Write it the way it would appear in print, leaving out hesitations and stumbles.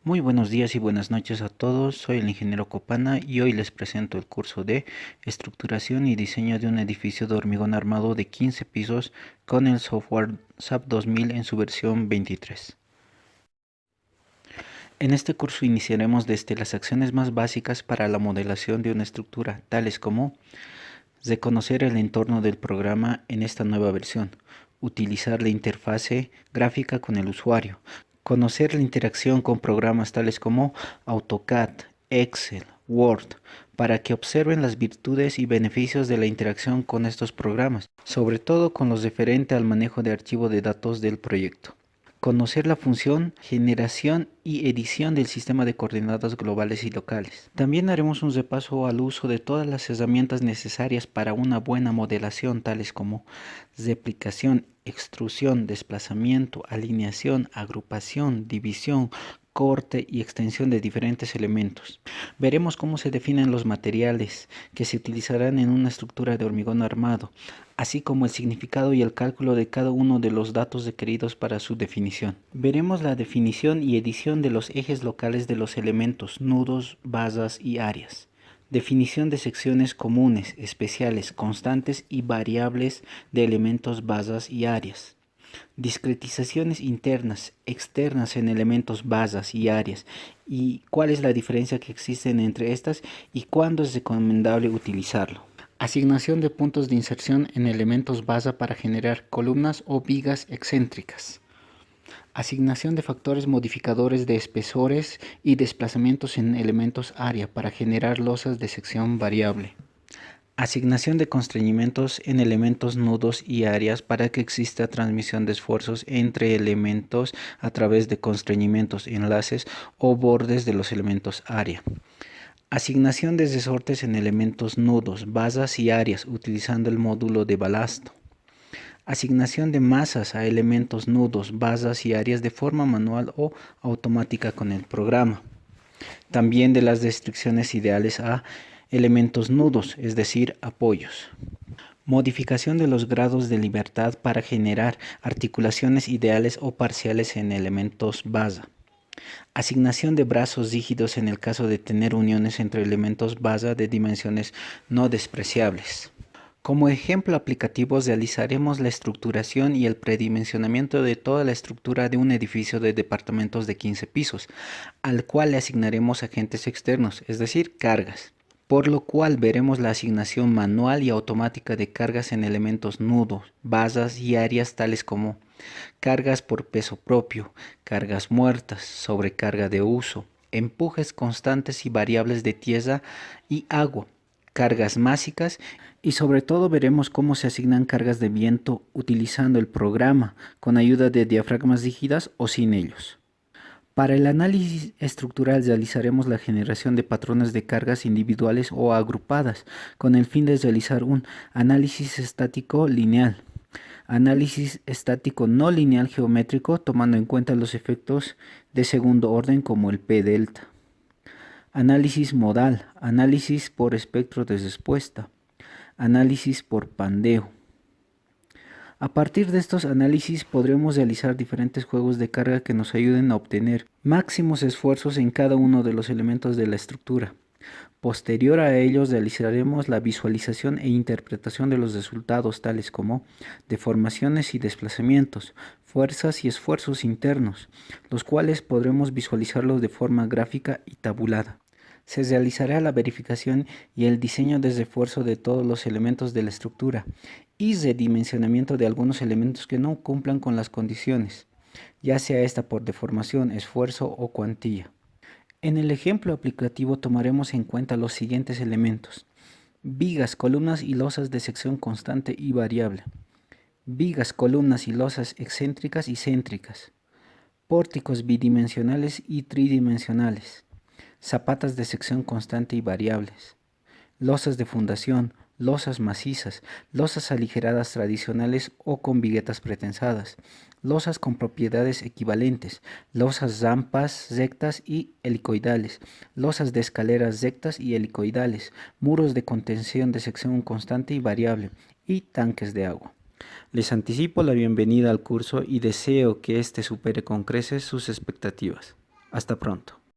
Muy buenos días y buenas noches a todos. Soy el ingeniero Copana y hoy les presento el curso de estructuración y diseño de un edificio de hormigón armado de 15 pisos con el software SAP 2000 en su versión 23. En este curso iniciaremos desde las acciones más básicas para la modelación de una estructura, tales como reconocer el entorno del programa en esta nueva versión, utilizar la interfase gráfica con el usuario, conocer la interacción con programas tales como AutoCAD, Excel, Word, para que observen las virtudes y beneficios de la interacción con estos programas, sobre todo con los referente al manejo de archivo de datos del proyecto. Conocer la función, generación y edición del sistema de coordenadas globales y locales. También haremos un repaso al uso de todas las herramientas necesarias para una buena modelación, tales como replicación, extrusión, desplazamiento, alineación, agrupación, división, corte y extensión de diferentes elementos. Veremos cómo se definen los materiales que se utilizarán en una estructura de hormigón armado, así como el significado y el cálculo de cada uno de los datos requeridos para su definición. Veremos la definición y edición de los ejes locales de los elementos, nudos, basas y áreas. Definición de secciones comunes, especiales, constantes y variables de elementos, basas y áreas. Discretizaciones internas, externas en elementos, basas y áreas, y cuál es la diferencia que existe entre estas y cuándo es recomendable utilizarlo. Asignación de puntos de inserción en elementos basa para generar columnas o vigas excéntricas. Asignación de factores modificadores de espesores y desplazamientos en elementos área para generar losas de sección variable. Asignación de constreñimientos en elementos, nudos y áreas para que exista transmisión de esfuerzos entre elementos a través de constreñimientos, enlaces o bordes de los elementos área. Asignación de resortes en elementos, nudos, basas y áreas utilizando el módulo de balasto. Asignación de masas a elementos, nudos, basas y áreas de forma manual o automática con el programa. También de las restricciones ideales a elementos nudos, es decir, apoyos. Modificación de los grados de libertad para generar articulaciones ideales o parciales en elementos basa. Asignación de brazos rígidos en el caso de tener uniones entre elementos basa de dimensiones no despreciables. Como ejemplo aplicativo realizaremos la estructuración y el predimensionamiento de toda la estructura de un edificio de departamentos de 15 pisos, al cual le asignaremos agentes externos, es decir, cargas, por lo cual veremos la asignación manual y automática de cargas en elementos, nudos, basas y áreas tales como cargas por peso propio, cargas muertas, sobrecarga de uso, empujes constantes y variables de tierra y agua, cargas másicas y sobre todo veremos cómo se asignan cargas de viento utilizando el programa con ayuda de diafragmas rígidas o sin ellos. Para el análisis estructural realizaremos la generación de patrones de cargas individuales o agrupadas con el fin de realizar un análisis estático lineal, análisis estático no lineal geométrico tomando en cuenta los efectos de segundo orden como el P delta. Análisis modal, análisis por espectro de respuesta, análisis por pandeo. A partir de estos análisis podremos realizar diferentes juegos de carga que nos ayuden a obtener máximos esfuerzos en cada uno de los elementos de la estructura. Posterior a ellos realizaremos la visualización e interpretación de los resultados tales como deformaciones y desplazamientos, fuerzas y esfuerzos internos, los cuales podremos visualizarlos de forma gráfica y tabulada. Se realizará la verificación y el diseño de refuerzo de todos los elementos de la estructura y redimensionamiento de algunos elementos que no cumplan con las condiciones, ya sea esta por deformación, esfuerzo o cuantía. En el ejemplo aplicativo tomaremos en cuenta los siguientes elementos: vigas, columnas y losas de sección constante y variable, vigas, columnas y losas excéntricas y céntricas, pórticos bidimensionales y tridimensionales, zapatas de sección constante y variables, losas de fundación, losas macizas, losas aligeradas tradicionales o con viguetas pretensadas, losas con propiedades equivalentes, losas rampas rectas y helicoidales, losas de escaleras rectas y helicoidales, muros de contención de sección constante y variable y tanques de agua. Les anticipo la bienvenida al curso y deseo que este supere con creces sus expectativas. Hasta pronto.